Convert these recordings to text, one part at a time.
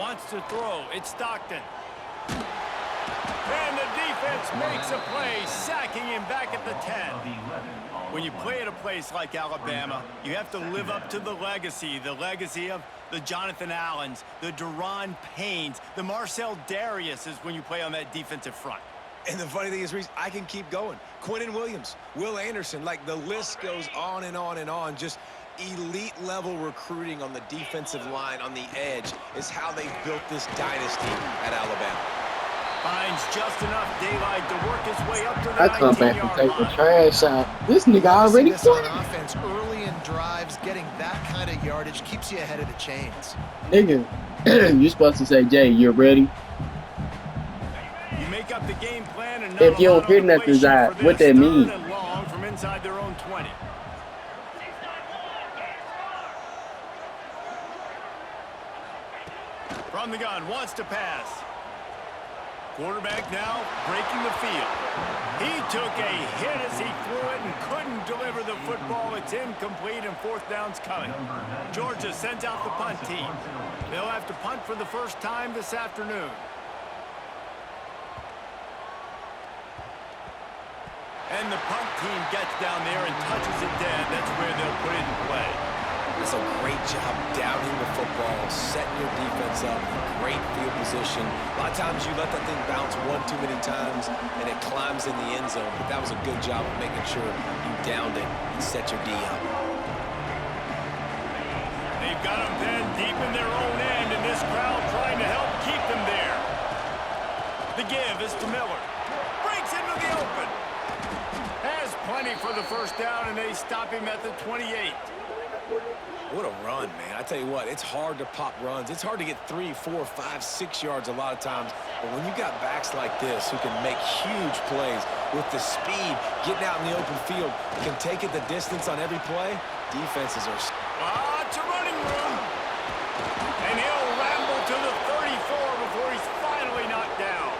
Wants to throw. It's Stockton. And the defense makes a play, sacking him back at the 10. When you play at a place like Alabama, you have to live up to the legacy of the Jonathan Allens, the Deron Paynes, the Marcel Dariuses when you play on that defensive front. And the funny thing is, Reese, I can keep going. Quinnen Williams, Will Anderson, like the list goes on and on and on. Just elite-level recruiting on the defensive line, on the edge, is how they've built this dynasty at Alabama. Finds just enough daylight to work his way up to the 19-yard line. I come back and take the trash out. This nigga already on offense early in drives, getting that kind of yardage keeps you ahead of the chains. Nigga, you're supposed to say, Jay, you're ready. You make up the game plan and if you don't hear nothing, what that mean? Long from inside their own 20. From the gun, wants to pass. Quarterback now breaking the field. He took a hit as he threw it and couldn't deliver the football. It's incomplete and fourth down's coming. Georgia sends out the punt team. They'll have to punt for the first time this afternoon. And the punt team gets down there and touches it dead. That's where they'll put it in play. That's a great job downing the football, setting your defense up, great field position. A lot of times you let that thing bounce one too many times and it climbs in the end zone, but that was a good job of making sure you downed it and set your D up. They've got them then deep in their own end, and this crowd trying to help keep them there. The give is to Miller. Breaks into the open. Has plenty for the first down, and they stop him at the 28. What a run, man. I tell you what, it's hard to pop runs. It's hard to get 3, 4, 5, 6 yards a lot of times. But when you got backs like this who can make huge plays with the speed, getting out in the open field, can take it the distance on every play, defenses are... Lots of running room. And he'll ramble to the 34 before he's finally knocked down.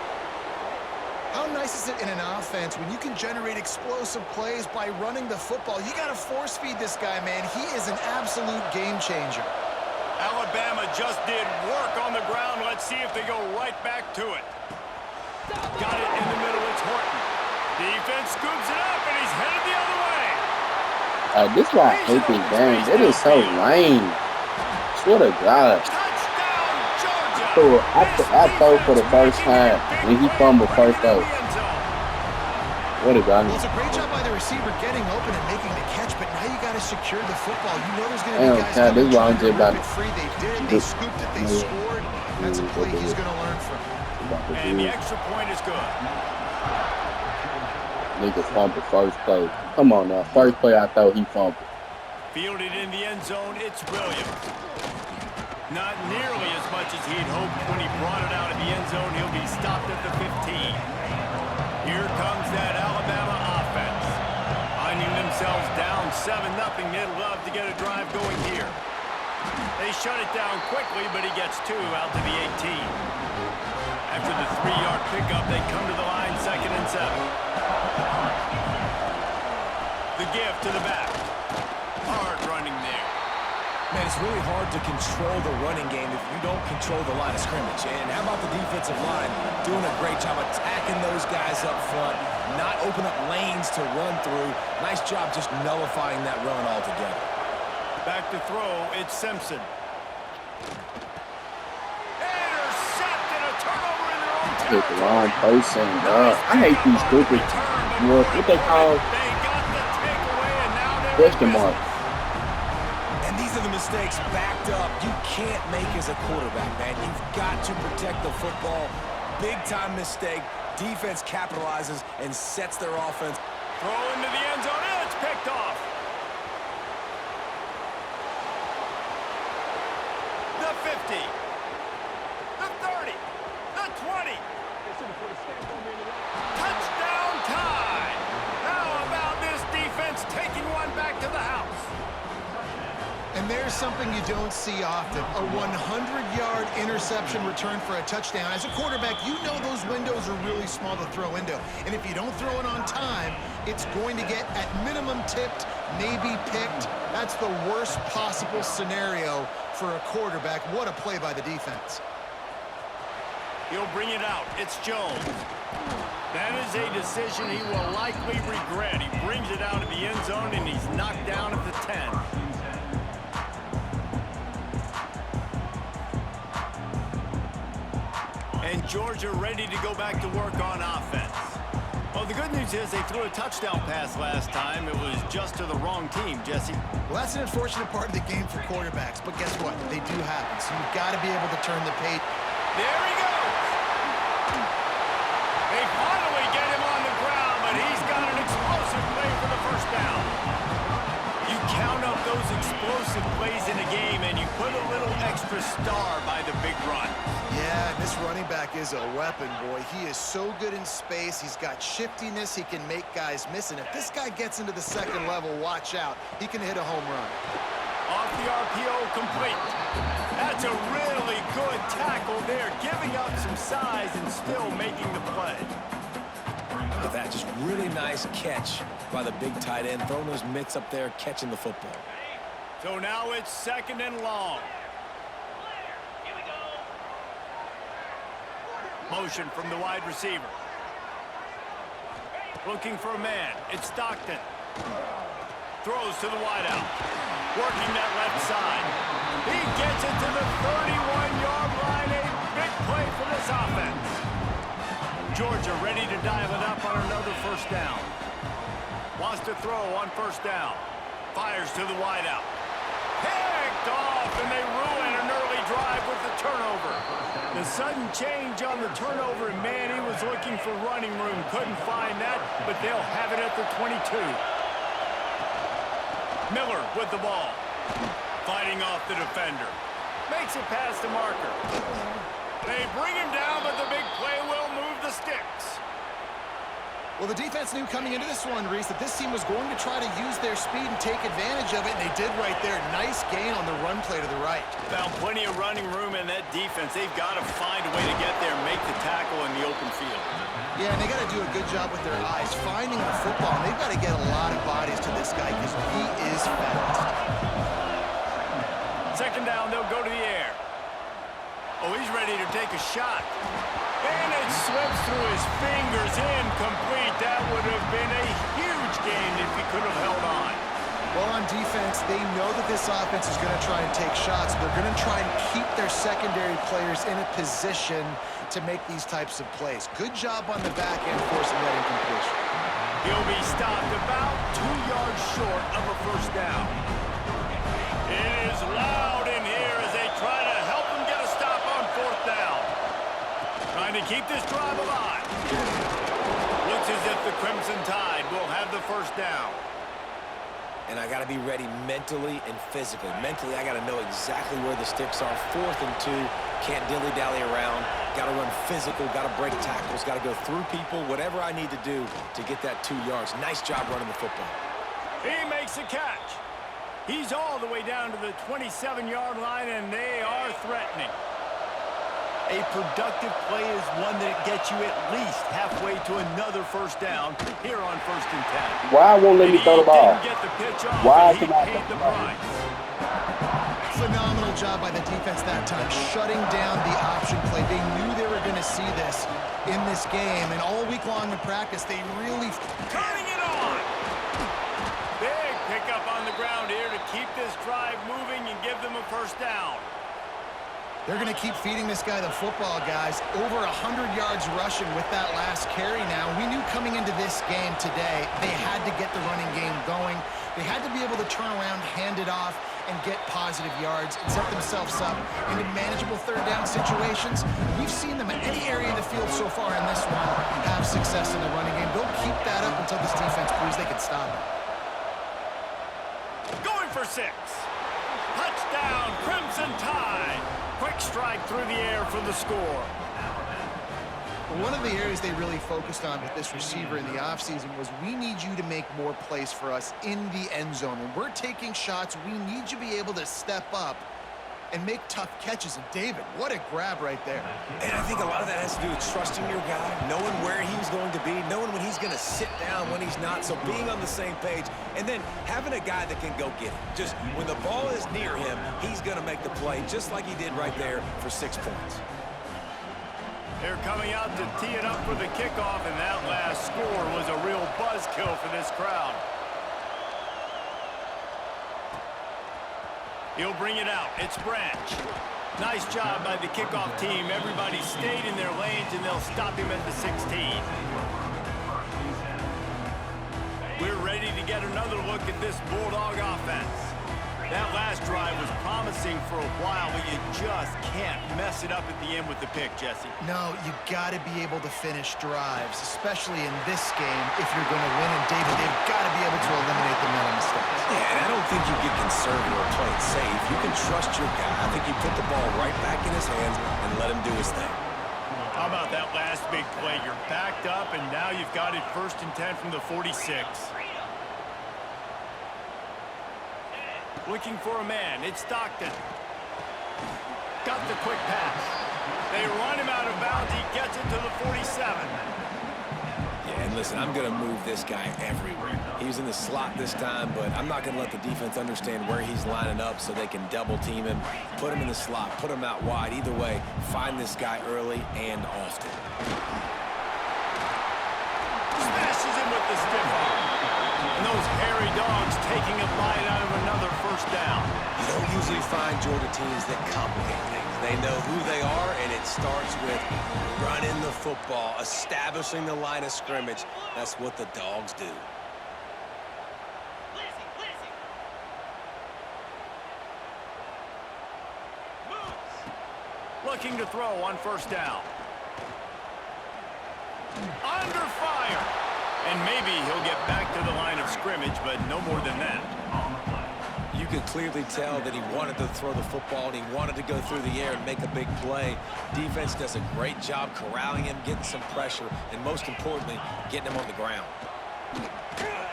How nice is it in an offense when you can generate explosive plays by running the football? You got to force feed this guy, man. He is an absolute game changer. Alabama just did work on the ground. Let's see if they go right back to it. Got it in the middle. It's Horton. Defense scoops it up, and he's headed the other way. This is why I hate this game. It is so lame. Swear to God. I throw for the first time when he fumbled first out. What a guy. Well, it's a great job by the receiver getting open and making the catch, but now you got to secure the football. You know there's going to be guys coming trying to rip it free. They did. They scooped it. They scored. That's a play he's going to learn from. And the extra point is good. Nigga fumbled first play. Come on now. First play I thought he fumbled. Fielded in the end zone, it's Williams. Not nearly as much as he'd hoped when he brought it out of the end zone. He'll be stopped at the 15. Here comes that Alabama offense. Finding themselves down 7-0, they'd love to get a drive going here. They shut it down quickly, but he gets 2 out to the 18. After the 3-yard pickup, they come to the line, 2nd and 7. The give to the back. Hard running there. Man, it's really hard to control the running game if you don't control the line of scrimmage. And how about the defensive line doing a great job attacking those guys up front, not open up lanes to run through. Nice job just nullifying that run altogether. Back to throw, it's Simpson. Intercepted, a turnover in their own territory. Hit the wrong person, dog. I hate these stupid, what they call question mark. Mistakes backed up. You can't make as a quarterback, man. You've got to protect the football. Big-time mistake. Defense capitalizes and sets their offense. Throw into the end zone, and it's picked off. The 50. The 30. The 20. Touchdown time. How about this defense taking one back to the house? And there's something you don't see often, a 100-yard interception return for a touchdown. As a quarterback, you know those windows are really small to throw into. And if you don't throw it on time, it's going to get at minimum tipped, maybe picked. That's the worst possible scenario for a quarterback. What a play by the defense. He'll bring it out. It's Jones. That is a decision he will likely regret. He brings it out of the end zone, and he's knocked down at the 10. And Georgia ready to go back to work on offense. Well, the good news is they threw a touchdown pass last time. It was just to the wrong team, Jesse. Well, that's an unfortunate part of the game for quarterbacks, but guess what? They do happen, so you've got to be able to turn the page. There he goes! They finally get him on the ground, but he's got an explosive play for the first down. You count up those explosive plays in a game, and you put a little extra star by the big run. Yeah, this running back is a weapon, boy. He is so good in space. He's got shiftiness. He can make guys miss. And if this guy gets into the second level, watch out. He can hit a home run. Off the RPO, complete. That's a really good tackle there, giving up some size and still making the play. Look at that, just really nice catch by the big tight end, throwing those mitts up there, catching the football. So now it's 2nd and long. Motion from the wide receiver. Looking for a man. It's Stockton. Throws to the wideout. Working that left side. He gets it to the 31-yard line. A big play for this offense. Georgia ready to dial it up on another first down. Wants to throw on first down. Fires to the wideout. Picked off, and they ruin an early drive with the turnover. The sudden change on the turnover, and man, he was looking for running room. Couldn't find that, but they'll have it at the 22. Miller with the ball. Fighting off the defender. Makes it past the marker. They bring him down, but the big play will move the sticks. Well, the defense knew coming into this one, Reese, that this team was going to try to use their speed and take advantage of it, and they did right there. Nice gain on the run play to the right. Found plenty of running room in that defense. They've got to find a way to get there and make the tackle in the open field. Yeah, and they got to do a good job with their eyes, finding the football. And they've got to get a lot of bodies to this guy because he is fast. 2nd down, they'll go to the air. Oh, he's ready to take a shot. And it slips through his fingers, incomplete. That would have been a huge gain if he could have held on. Well, on defense, they know that this offense is going to try and take shots. They're going to try and keep their secondary players in a position to make these types of plays. Good job on the back end forcing that incompletion. He'll be stopped about 2 yards short of a first down. It is loud in here as they try to help him get a stop on 4th down. Trying to keep this drive alive. Looks as if the Crimson Tide will have the first down. And I got to be ready mentally and physically. Mentally, I got to know exactly where the sticks are. 4th and 2, can't dilly-dally around. Got to run physical, got to break tackles, got to go through people, whatever I need to do to get that 2 yards. Nice job running the football. He makes a catch. He's all the way down to the 27-yard line, and they are threatening. A productive play is one that gets you at least halfway to another first down here on 1st and 10. Why won't let me throw the ball? Didn't get the pitch off, Why and he can I paid the throw the ball? price. Phenomenal job by the defense that time, shutting down the option play. They knew they were going to see this in this game, and all week long in practice, they really... Turning it on! Big pickup on the ground here to keep this drive moving and give them a first down. They're going to keep feeding this guy the football, guys. Over 100 yards rushing with that last carry now. We knew coming into this game today, they had to get the running game going. They had to be able to turn around, hand it off, and get positive yards and set themselves up into manageable 3rd down situations. We've seen them in any area of the field so far in this one have success in the running game. They'll keep that up until this defense proves they can stop it. Going for 6. Touchdown, Crimson Tide. Quick strike through the air for the score. One of the areas they really focused on with this receiver in the offseason was we need you to make more plays for us in the end zone. When we're taking shots, we need you to be able to step up and make tough catches. And David, what a grab right there. And I think a lot of that has to do with trusting your guy, knowing where he's going to be, knowing when he's going to sit down, when he's not, so being on the same page, and then having a guy that can go get it. Just when the ball is near him, he's going to make the play, just like he did right there for 6 points. They're coming out to tee it up for the kickoff, and that last score was a real buzzkill for this crowd. He'll bring it out. It's Branch. Nice job by the kickoff team. Everybody stayed in their lanes, and they'll stop him at the 16. We're ready to get another look at this Bulldog offense. That last drive was promising for a while, but you just can't mess it up at the end with the pick, Jesse. No, you got to be able to finish drives, especially in this game if you're going to win. And David, they've got to be able to eliminate the mental mistakes. Yeah, and I don't think you get conservative or play it safe. You can trust your guy. I think you put the ball right back in his hands and let him do his thing. How about that last big play? You're backed up, and now you've got it 1st and 10 from the 46. Looking for a man. It's Stockton. Got the quick pass. They run him out of bounds. He gets it to the 47. Yeah, and listen, I'm going to move this guy everywhere. He was in the slot this time, but I'm not going to let the defense understand where he's lining up so they can double team him, put him in the slot, put him out wide. Either way, find this guy early and often. Smashes him with the stiff arm. And those hairy dogs taking a bite out of another 1st down. You don't usually find Georgia teams that complicate things. They know who they are, and it starts with running the football, establishing the line of scrimmage. That's what the Dogs do. Looking to throw on 1st down. Under fire. And maybe he'll get back to the line of scrimmage, but no more than that. You could clearly tell that he wanted to throw the football and he wanted to go through the air and make a big play. Defense does a great job corralling him, getting some pressure, and most importantly, getting him on the ground.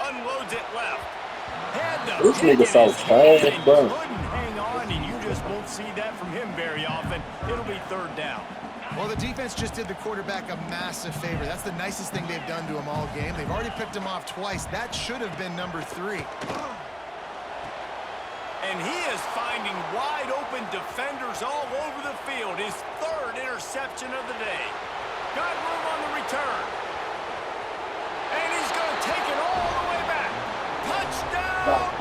Unloads it left. This nigga so fast, bro. Couldn't hang on, and you just won't see that from him very often. It'll be 3rd down. Well, the defense just did the quarterback a massive favor. That's the nicest thing they've done to him all game. They've already picked him off twice. That should have been number 3. And he is finding wide open defenders all over the field. His 3rd interception of the day. Got room on the return. And he's going to take it all the way back.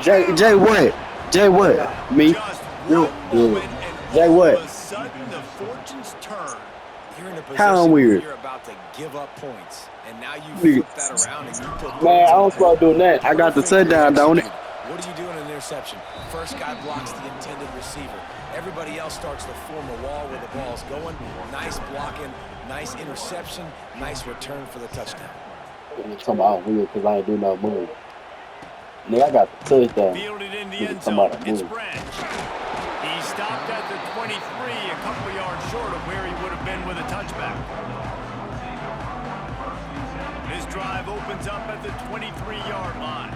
Touchdown! Jay what? Jay what? Me? Just one moment, and Jay all what? of a sudden the fortunes turn. You're in a How position where weird. you're about to give up points, and now you Weird. flip that around and you put Man, I don't start doing that. I got the touchdown, don't it? What do you do in an interception? First guy blocks the intended receiver. Everybody else starts to form a wall where the ball's going. Nice blocking, nice interception, nice return for the touchdown. I'm talking about weird because I ain't do no move. Nigga, I got the touchdown. Fielded in the Nigga, end come zone. out, It's move. Branch. He stopped at the 23, a couple yards short of where he would have been with a touchback. His drive opens up at the 23-yard line.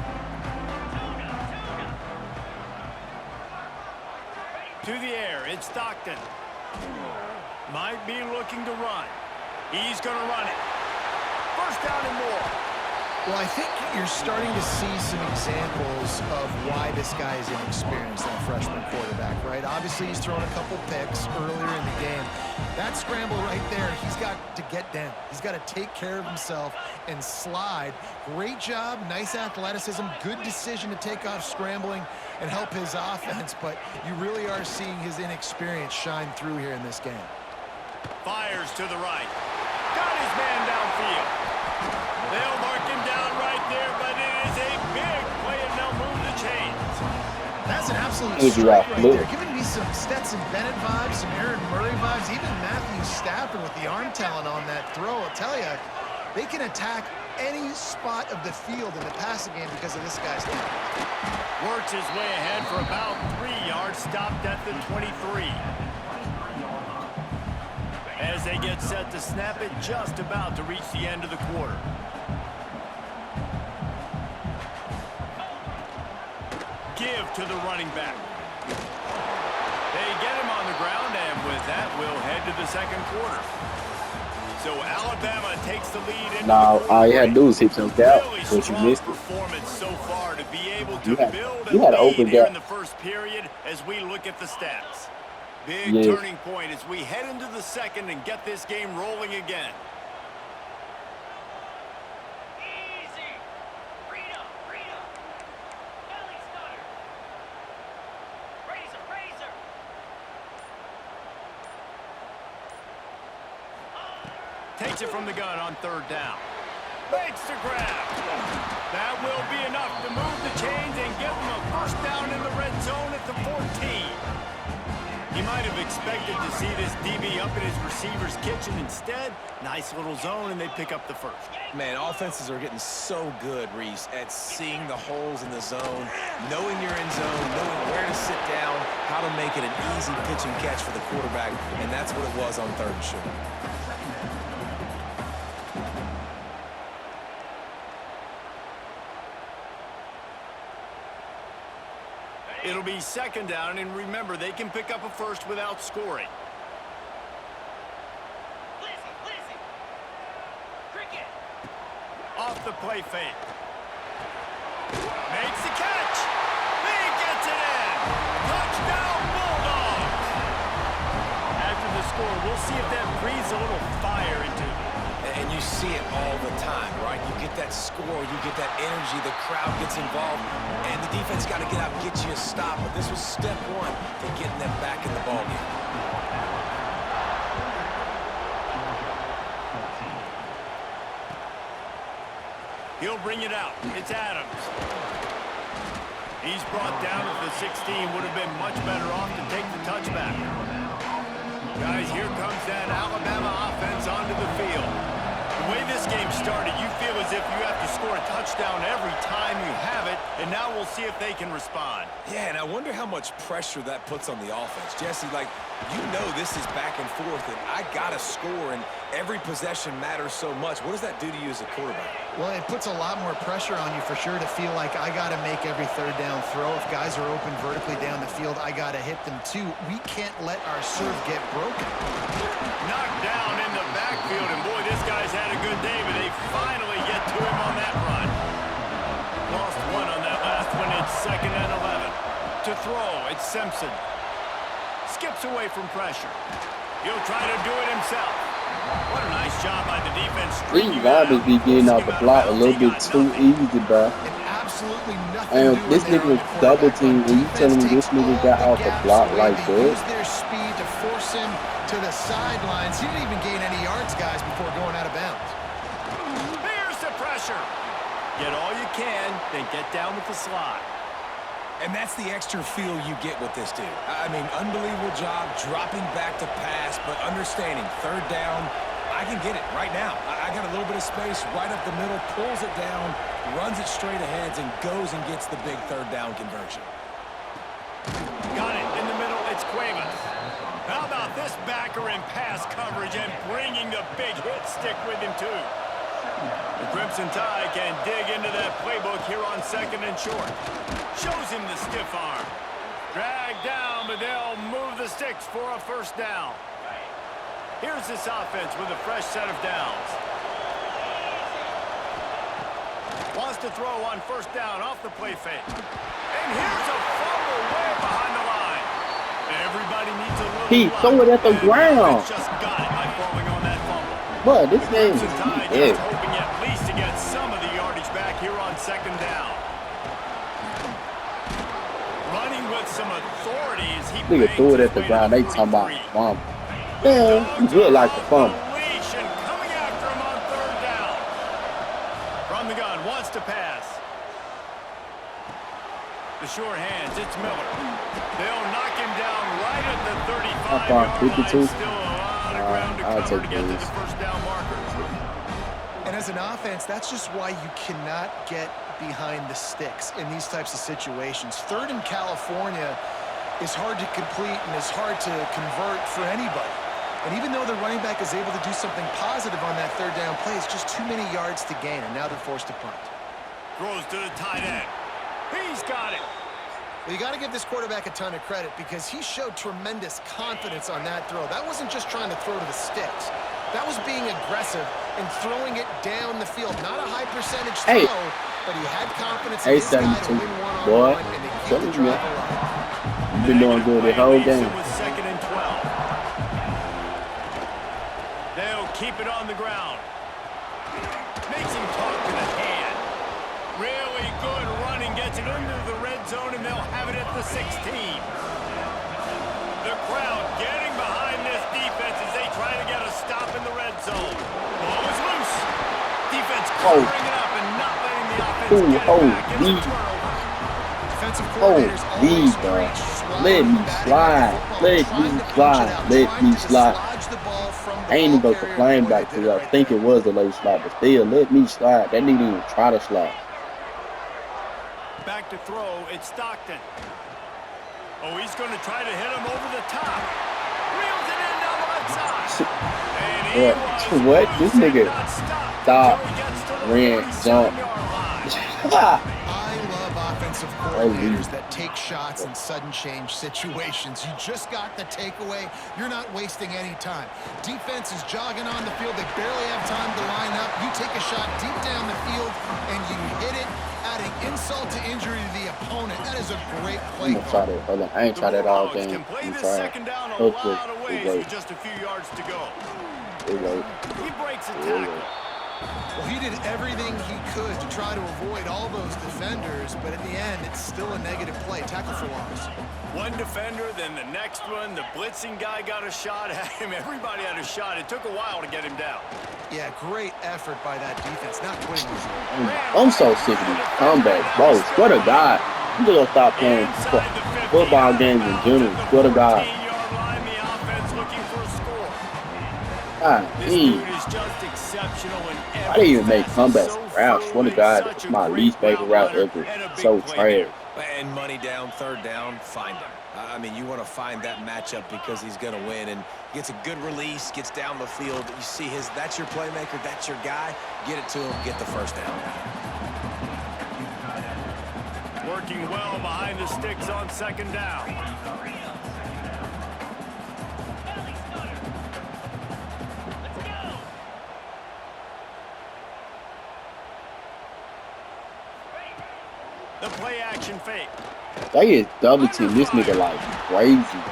To the air, it's Stockton. Might be looking to run. He's going to run it. 1st down and more. Well, I think you're starting to see some examples of why this guy is inexperienced in a freshman quarterback, right? Obviously, he's thrown a couple picks earlier in the game. That scramble right there, he's got to get down. He's got to take care of himself and slide. Great job, nice athleticism, good decision to take off scrambling and help his offense, but you really are seeing his inexperience shine through here in this game. Fires to the right. Got his man downfield. They'll mark him down right there, but it is a big play, and they'll move the chains. That's an absolute Good strike job, right Luke. there. Giving me some Stetson Bennett vibes, some Aaron Murray vibes, even Matthew Stafford with the arm talent on that throw. I'll tell you, they can attack any spot of the field in the passing game because of this guy's talent. Works his way ahead for about 3 yards, stopped at the 23. As they get set to snap it, just about to reach the end of the quarter. Give to the running back. They get him on the ground, and with that, we'll head to the 2nd quarter. So Alabama takes the lead into Now, the all you had to do is hit your gap, Really but you strong missed it. performance so far to be able to You had- build a you had an lead open here gap. in the 1st period as we look at the stats. Big Yes. turning point as we head into the second and get this game rolling again. Easy. Freedom. Belly stutter. Razor. Takes it from the gun on third down. Makes the grab. That will be enough to move the chains and give them a first down in the red zone at the 14. He might have expected to see this DB up in his receiver's kitchen. Instead, nice little zone, and they pick up the first. Man, offenses are getting so good, Reese, at seeing the holes in the zone, knowing you're in zone, knowing where to sit down, how to make it an easy pitch and catch for the quarterback, and that's what it was on third and short. It'll be second down, and remember, they can pick up a first without scoring. Lizzie. Cricket. Off the play fake. Makes the catch. He gets it in. Touchdown, Bulldogs. After the score, we'll see if that breathes a little fire into them. And you see it all the time, right? You get that score, you get that energy, the crowd gets involved, and the defense got to get out and get you a stop. But this was step one to getting them back in the ballgame. He'll bring it out. It's Adams. He's brought down at the 16. Would have been much better off to take the touchback. Guys, here comes that Alabama offense onto the field. The way this game started, you feel as if you have to score a touchdown every time you have it, and now we'll see if they can respond. Yeah, and I wonder how much pressure that puts on the offense. Jesse, like, you know this is back and forth, and I got to score, and every possession matters so much. What does that do to you as a quarterback? Well, it puts a lot more pressure on you for sure to feel like I got to make every third down throw. If guys are open vertically down the field, I got to hit them too. We can't let our serve get broken. Knocked down in the backfield, and boy, this guy's had a good day, but they finally get to him on that run. Lost one on that last one. It's second and 11. To throw, it's Simpson. Skips away from pressure. He'll try to do it himself. What a nice job by the defense. These guys be getting off the block a little bit too easy, bro. And absolutely nothing And to do this in there nigga on was the double quarterback. teamed. When you telling me this nigga got off the block like They that? used their speed to force him to the sidelines. He didn't even gain any yards, guys, before going out of bounds. Here's the pressure. Get all you can, then get down with the slot. And that's the extra feel you get with this dude. I mean, unbelievable job dropping back to pass, but understanding third down, I can get it right now. I got a little bit of space right up the middle, pulls it down, runs it straight ahead, and goes and gets the big third down conversion. Got it in the middle. It's Cuevas. How about this backer in pass coverage and bringing the big hit stick with him, too? The Crimson Tide can dig into that playbook here on second and short. Shows him the stiff arm. Dragged down, but they'll move the sticks for a first down. Here's this offense with a fresh set of downs. Wants to throw on first down off the play fake. And here's a fumble way behind the line. Everybody needs a little He luck, throw it at the and ground. Just got it by falling on that fumble. Bro, this game Crimson Tide is just hoping at least to get some of the yardage back here on second down. Running with some authority as he nigga threw it at the ground. They talking about fumble. Damn, you good like the fumble. Leash and coming after him on third down. From the gun, wants to pass. The short hands, it's Miller. They'll knock him down right at the 35-yard far? line. 52? Still a lot of ground to I'll cover to take get to these. the first down marker. And as an offense, that's just why you cannot get behind the sticks in these types of situations. Third in California is hard to complete and is hard to convert for anybody. And even though the running back is able to do something positive on that third down play, it's just too many yards to gain, and now they're forced to punt. Throws to the tight end. He's got it. Well, you got to give this quarterback a ton of credit because he showed tremendous confidence on that throw. That wasn't just trying to throw to the sticks. That was being aggressive and throwing it down the field. Not a high percentage throw, but he had confidence in his guy to win one-on-one and to keep the drive alive. You've been doing good the whole game. With second and 20. keep it on the ground. Makes him talk to the hand. Really good running, gets it under the red zone, and they'll have it at the 16. The crowd getting behind this defense as they try to get a stop in the red zone. Ball is loose. Defense covering it up and not letting the offense get it back. It's a turnover. Defensive Oh, coordinators always bro. preach slow Let me and batting slide. football, Let trying me to punch slide. it out, Let trying me to slide. dislodge the ball from the I ain't even ball gonna carrier. complain Boy, they back did to it I right think there. it was a late slide, but still, let me slide. That nigga didn't even try to slide. Back to throw, it's Stockton. Oh, he's going to try to hit him over the top. Reels it in down the left side. And he was What? This loose and nigga not stopped stopped, until he gets to the ran, 47-yard line. I love offensive coordinators Holy. that take shots in sudden change situations. You just got the takeaway. You're not wasting any time. Defense is jogging on the field. They barely have time to line up. You take a shot deep down the field, and you hit it, adding insult to injury to the opponent. That is a great play I'm gonna try call. that. Hold on. I ain't The tried that all Bulldogs game. can play I'm this trying. second down a Hopefully, lot of it ways works. with just a few yards to go. It works. He breaks a It tackle. works. Well, he did everything he could to try to avoid all those defenders, but at the end, it's still a negative play. Tackle for loss. One defender, then the next one. The blitzing guy got a shot at him. Everybody had a shot. It took a while to get him down. Yeah, great effort by that defense. Not quitting. I'm so sick of these comebacks, bro. Swear to God. I'm just gonna stop playing Inside the 50, football out of games in bounds general. at the Swear to God. 14-yard line. The offense looking for a score. God, This dang. dude is just exceptional in I didn't even every make facet. comebacks So routes. Swear to fluid, God, such it's a my great least favorite route runner, ever. and a big So playmaker. trash. And money down, third down, find him. I mean, you want to find that matchup because he's going to win. And gets a good release, gets down the field. You see that's your playmaker, that's your guy. Get it to him, get the first down. Working well behind the sticks on second down. The play action fake. They is double team this nigga like crazy.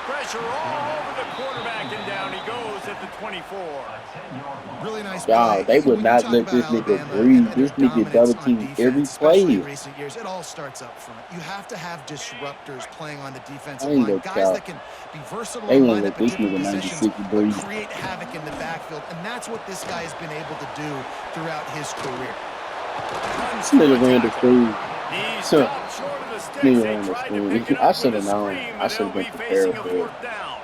Pressure all over the quarterback, and down he goes at the 24. Really nice Y'all, play. they would When you not talk let about this nigga Alabama breathe. and This their nigga dominance double on team defense, every especially play. in recent years, it all starts up front. You have to have disruptors playing on the defensive I ain't line, gonna guys count. that can be versatile They and won't line let up in this different nigga positions, 96 but breathe. create havoc in the backfield, and that's what this guy has been able to do throughout his career. This nigga ran the screen. He So, stopped short of the sticks. nigga They ran the tried to screen. pick it I up should with have a known. screen, I but should they'll have be been facing prepared a for it. fourth down.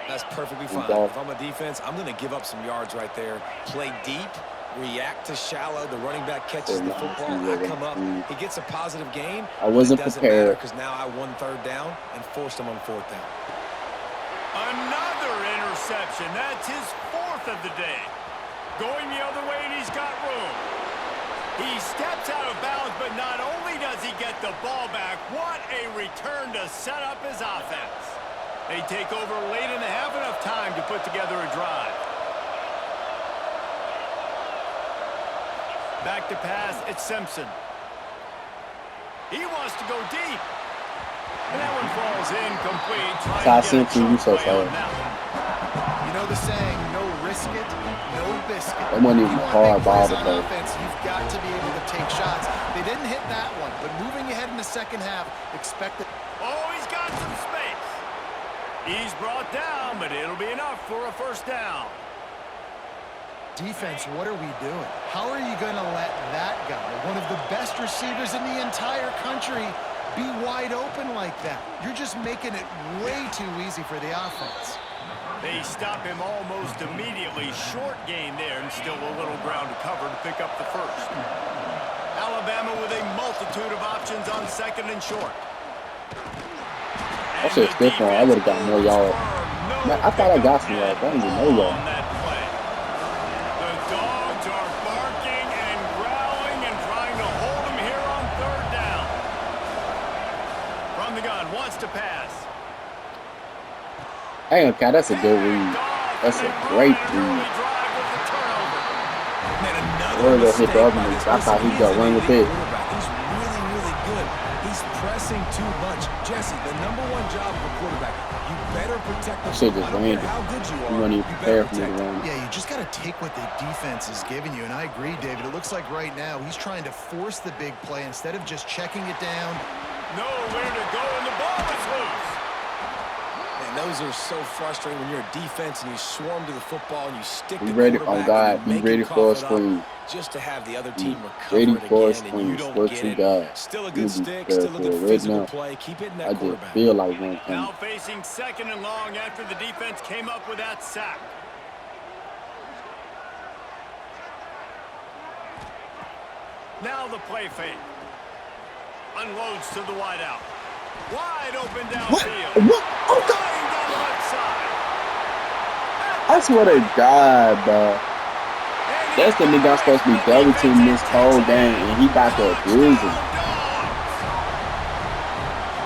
That's perfectly fine. Exactly. If I'm a defense, I'm going to give up some yards right there. Play deep, react to shallow. The running back catches the football. I come up. He gets a positive gain. I wasn't but it doesn't prepared. matter because now I won third down and forced him on fourth down. Another interception. That's his fourth of the day. Going the other way, and he's got room. He steps out of bounds, but not only does he get the ball back, what a return to set up his offense. They take over late and they have enough time to put together a drive. Back to pass, it's Simpson. He wants to go deep. And that one falls incomplete. Trying Ty to get a Simpson, you choke so play on sorry. that one. You know the saying, no risk it, no biscuit. That wasn't even You a want hard big ball plays to on throw. offense, you've got to be able to take shots. They didn't hit that one, but moving ahead in the second half, expect it. Oh, he's got some space. He's brought down, but it'll be enough for a first down. Defense, what are we doing? How are you going to let that guy, one of the best receivers in the entire country, be wide open like that? You're just making it way too easy for the offense. They stop him almost immediately. Short gain there, and still a little ground to cover to pick up the first. Alabama with a multitude of options on second and short. I should have stiff on. I would have got more yards. Man, I thought I got some yards. I didn't even know y'all. The dogs are barking and growling and trying to hold him here on third down. From the gun, wants to pass. Hang on, Cat. That's a good read. That's a great read. Man, another We're gonna hit mistake the other by nigga. this. I thought Listen, he'd go is an run with elite it. quarterback. He's really, really good. He's pressing. pressing too much. Jesse, the number one job of a quarterback, you better protect the Shit football. just I don't care landed. how good you You are, weren't you even better prepared for me protect to it. run. Yeah, you just got to take what the defense is giving you, and I agree, David. It looks like right now he's trying to force the big play instead of just checking it down. Nowhere to go, and the ball is loose. Man, those are so frustrating when you're a defense and you swarm to the football and you stick Be the ready. quarterback Oh, God. and Be you make ready him for a cough it up screen. just to have the other team recover Ready it for a again, and you screen. don't What get you it. got? Still a You good be stick, prepared still a for good it right physical now. play. Keep hitting I that just quarterback. feel like one coming. Now facing second and long after the defense came up with that sack. Now the play fake. Unloads to the wideout. Wide open downfield. What? Oh, God. Flying down the left side. I swear to God, bro. That's the nigga I'm supposed to be double teaming this whole game, and he about to abuse him.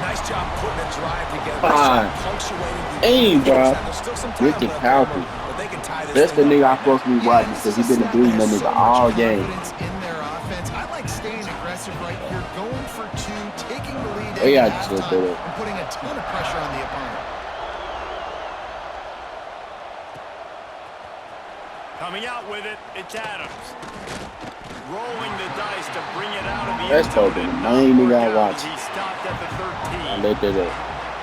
Nice job putting a drive together. Fine. Nice job punctuating the Aim, bro. There's still some time Ricky left, Falcon. but they can tie this That's the thing nigga up I'm right supposed to be Yeah, watching this because is he a been staff abusing that that has nigga so all much game. confidence in their offense. I like staying aggressive right here, going for two, taking the lead They at got just halftime, did it. and putting a ton of pressure on the opponent. Coming out with it, it's Adams. Rolling the dice to bring it out of the That's end zone. probably the Did main not nigga I work out as watch. he stopped at the I 13. let that up.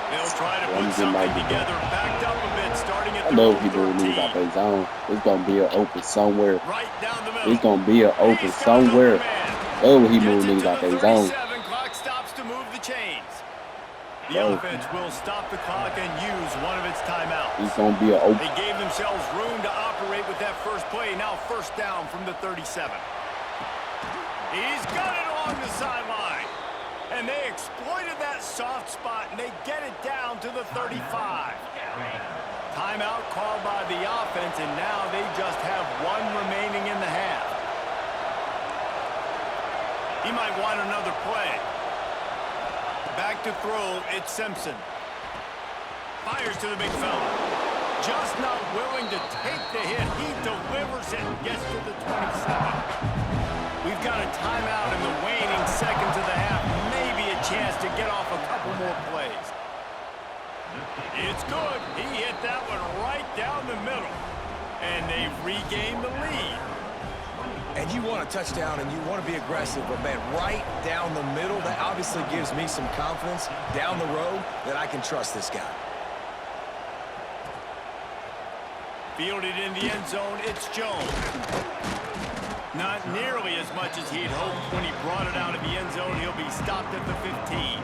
They'll try to I'm put getting something like it, together, backed up a bit, starting at I their love own he moving niggas out 13. their zone. It's gonna be an open somewhere. Right down the middle. It's gonna be an open He's got an open somewhere. man. Oh, he Gets moving it niggas to out the their zone. 37. Clock stops to move the chains. The Bro. offense will stop the clock and use one of its timeouts. He's gonna be an open. They gave themselves room to operate with that first play. Now first down from the 37. He's got it along the sideline. And they exploited that soft spot, and they get it down to the 35. Timeout called by the offense, and now they just have one remaining in the half. He might want another play. Back to throw, it's Simpson. Fires to the big fella. Just not willing to take the hit. He delivers it and gets to the 27. We've got a timeout in the waning seconds of the half. Maybe a chance to get off a couple more plays. It's good. He hit that one right down the middle. And they've regained the lead. And you want a touchdown and you want to be aggressive, but man, right down the middle, that obviously gives me some confidence down the road that I can trust this guy. Fielded in the end zone, it's Jones. Not nearly as much as he'd hoped when he brought it out of the end zone. He'll be stopped at the 15.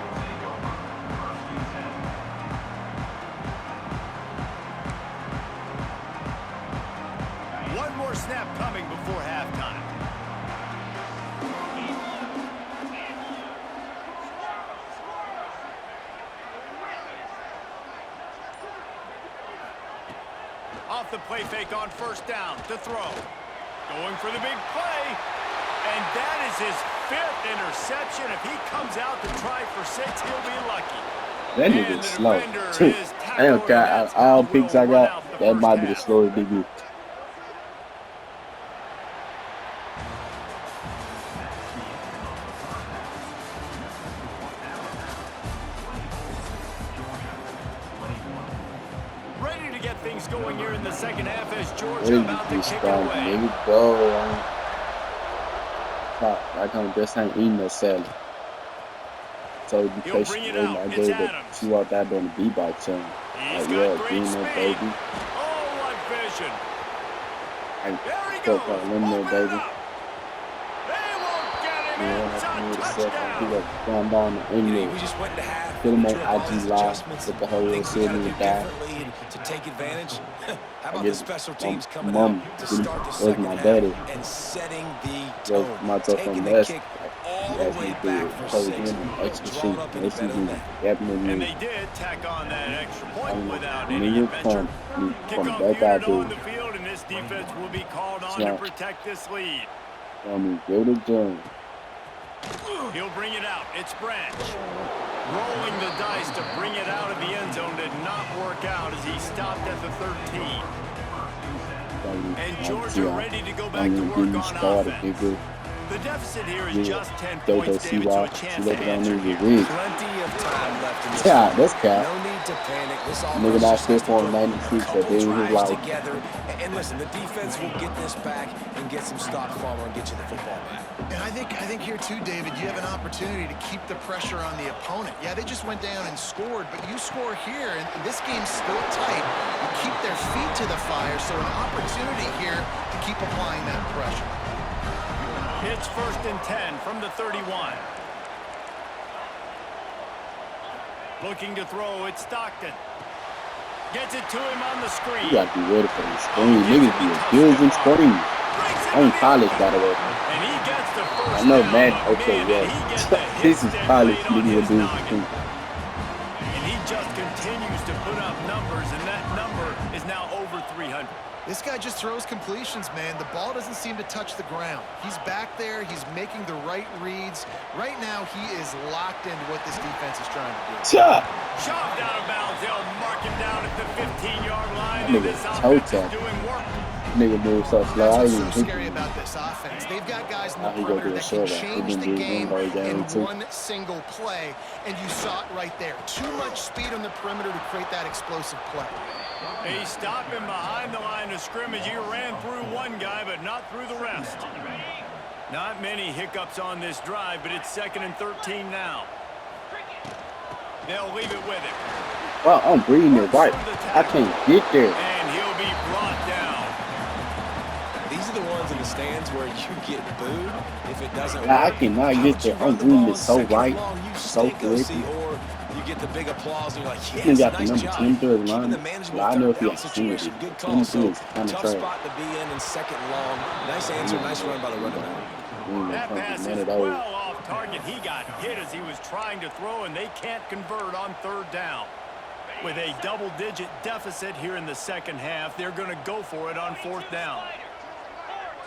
One more snap coming before halftime. Off the play fake on first down to throw. Going for the big play. And that is his 5th interception. If he comes out to try for 6, he'll be lucky. That And nigga's the slow. defender Too. is I tackled, don't and care. that's All how picks we'll I run got, out the that first might be the half. slowest DB. Ready to get things going here in the second half as What Georgia is about to this kick it strong? away. Nigga, go. Fuck, I come just ain't eating no salad. So you He'll patient bring it with out. me. I It's gave it Adams. two out there doing the beatbox song. He's Like, got yeah, great green speed. that baby. Oh, what vision. Like, There he fuck goes. that lemonade, Open it baby. up. They won't get him You know, in. It's I a need a second. He touchdown. got down down the You know, inlet. we just went to half. Get him we on drew up all IG these Live adjustments with the and whole things we city gotta do and guy. differently and to take advantage. How I about the get special teams coming mom. out to start the Where's second my half daddy? and setting the Well, tone, myself taking from the West. kick all He the asked way me to do back it. for Coach 6. him extra Drawn sheet. up any This better is than me. that. Yapping And me. they did tack on that extra point I'm without any nigga adventure. from Kickoff back unit out on there. the field, and this defense will be called on to Snap. protect this lead. From me, go to Jones. He'll bring it out. It's Branch. Rolling the dice to bring it out of the end zone did not work out as he stopped at the 13. And Georgia ready to go back to work on offense. The deficit here is Yeah. just 10 Go points, see David, so why. a See chance what to they answer need here. to read. Plenty of time left in this Yeah, one. that's cap. No need to panic. This Nigga offense not just still has to for put 96 a a couple day in his drives life. together. And listen, the defense will get this back and get some stops farmer and get you the football back. And I think here too, David, you have an opportunity to keep the pressure on the opponent. Yeah, they just went down and scored, but you score here, and this game's still tight. You keep their feet to the fire, so an opportunity here to keep applying that pressure. It's 1st and 10 from the 31. Looking to throw, it's Stockton. Gets it to him on the screen. You gotta be ready for the screen. Niggas be abusing screens. On college, by the way. And he gets the first I know, down. man. But Okay, man, yeah. did he get the This hits is that college. laid on Niggas his abusing noggin. screens. And he just continues to put up numbers, and that number is now over 300. This guy just throws completions, man. The ball doesn't seem to touch the ground. He's back there. He's making the right reads. Right now, he is locked into what this defense is trying to do. Cha! Shoved out of bounds. They'll mark him down at the 15-yard line, Nigga, and this toe offense is tap. doing work. Nigga move so slow. That's I what's ain't so even think. scary about this offense. They've got guys in the Now he go perimeter to a that can short route. change He the been game getting one in by game, too. one single play, and you saw it right there. Too much speed on the perimeter to create that explosive play. He stopped him behind the line of scrimmage. He ran through one guy, but not through the rest. Not many hiccups on this drive, but it's 2nd and 13 now. They'll leave it with him. Well, I'm breathing it right. I can't get there. And he'll be brought down. These are the ones in the stands where you get booed if it doesn't work. I cannot How get about you there. run I'm the reading ball it so second right, long, you so stink, OC, quick. or you get the big applause and you're like, He yes, got the nice number job. 10 third Keeping line. the manageable Well, I know third if he down has seen it. situation. Good 10 call. So is kind of tough trash. spot to be in 2nd long. Nice answer, nice run by the running back. That pass None is of those. well off target. He got hit as he was trying to throw, and they can't convert on 3rd down. With a double-digit deficit here in the second half, they're going to go for it on 4th down.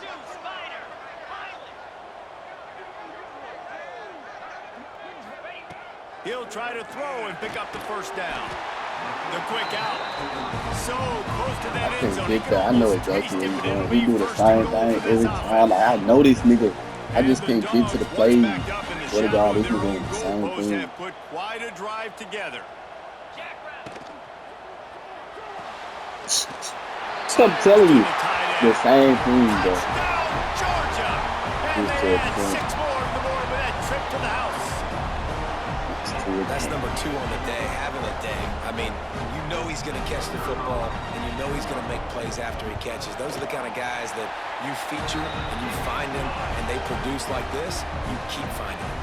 4-2 Spider. He'll try to throw and pick up the 1st down. The quick out. So close to that I end zone. can't He get can that. I know almost exactly taste what it, he's but doing. it'll He be do the 1st same and goal thing for this every offense. time. Like, I know this nigga. I And just the can't get to the Dogs, play. once backed up in the Swear to God, shadow this of their nigga own doing the same goalpost, thing. have put quite a drive together. I'm telling you, The tight end. the same thing, though. Touchdown, Georgia! And He's they so add cool. 6 more to the board with that trip to the house. That's number 2 on the day, having a day. I mean, you know he's going to catch the football, and you know he's going to make plays after he catches. Those are the kind of guys that you feature and you find them, and they produce like this, you keep finding them.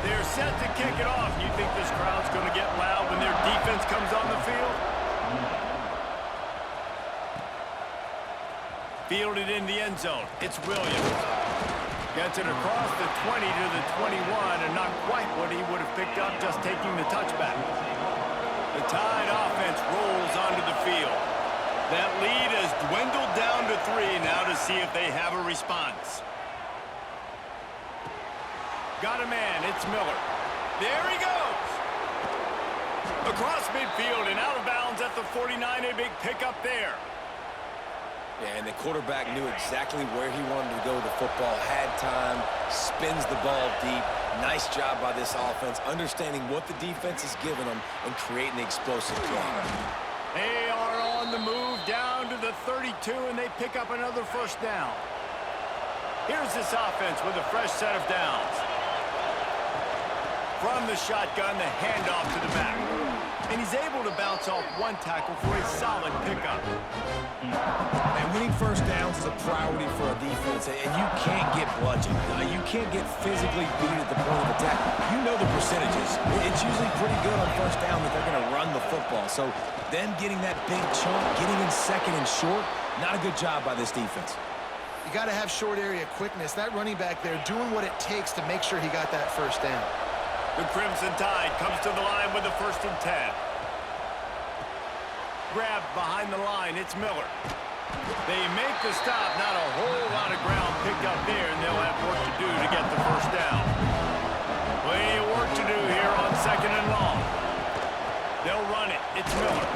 They're set to kick it off. You think this crowd's going to get loud when their defense comes on the field? Fielded in the end zone. It's Williams. Gets it across the 20 to the 21, and not quite what he would have picked up just taking the touchback. The Tide offense rolls onto the field. That lead has dwindled down to 3 now to see if they have a response. Got a man. It's Miller. There he goes. Across midfield and out of bounds at the 49. A big pickup there. Yeah, and the quarterback knew exactly where he wanted to go with the football, had time, spins the ball deep. Nice job by this offense, understanding what the defense is giving them and creating the explosive play. They are on the move down to the 32, and they pick up another 1st down. Here's this offense with a fresh set of downs. From the shotgun, the handoff to the back. And he's able to bounce off 1 tackle for a solid pickup. And winning 1st downs is a priority for a defense, and you can't get bludgeoned. You can't get physically beat at the point of attack. You know the percentages. It's usually pretty good on 1st down that they're going to run the football. So them getting that big chunk, getting in 2nd and short, not a good job by this defense. You got to have short area quickness. That running back there doing what it takes to make sure he got that 1st down. The Crimson Tide comes to the line with a 1st and 10. Grabbed behind the line, it's Miller. They make the stop, not a whole lot of ground picked up there, and they'll have work to do to get the 1st down. Plenty of work to do here on 2nd and long. They'll run it, it's Miller.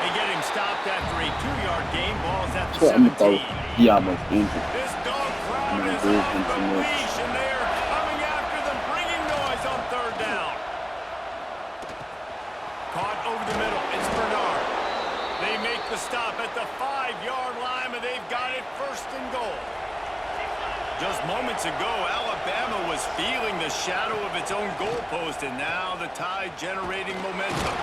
They get him stopped after a 2-yard gain, ball's at the 17. He almost injured. This dog crowd man, is dude, off and the too much. leash, and they are coming after them, bringing noise on third down. Caught over the middle. It's Bernard. They make the stop at the 5-yard line, and they've got it first and goal. Just moments ago, Alabama was feeling the shadow of its own goalpost, and now the Tide generating momentum.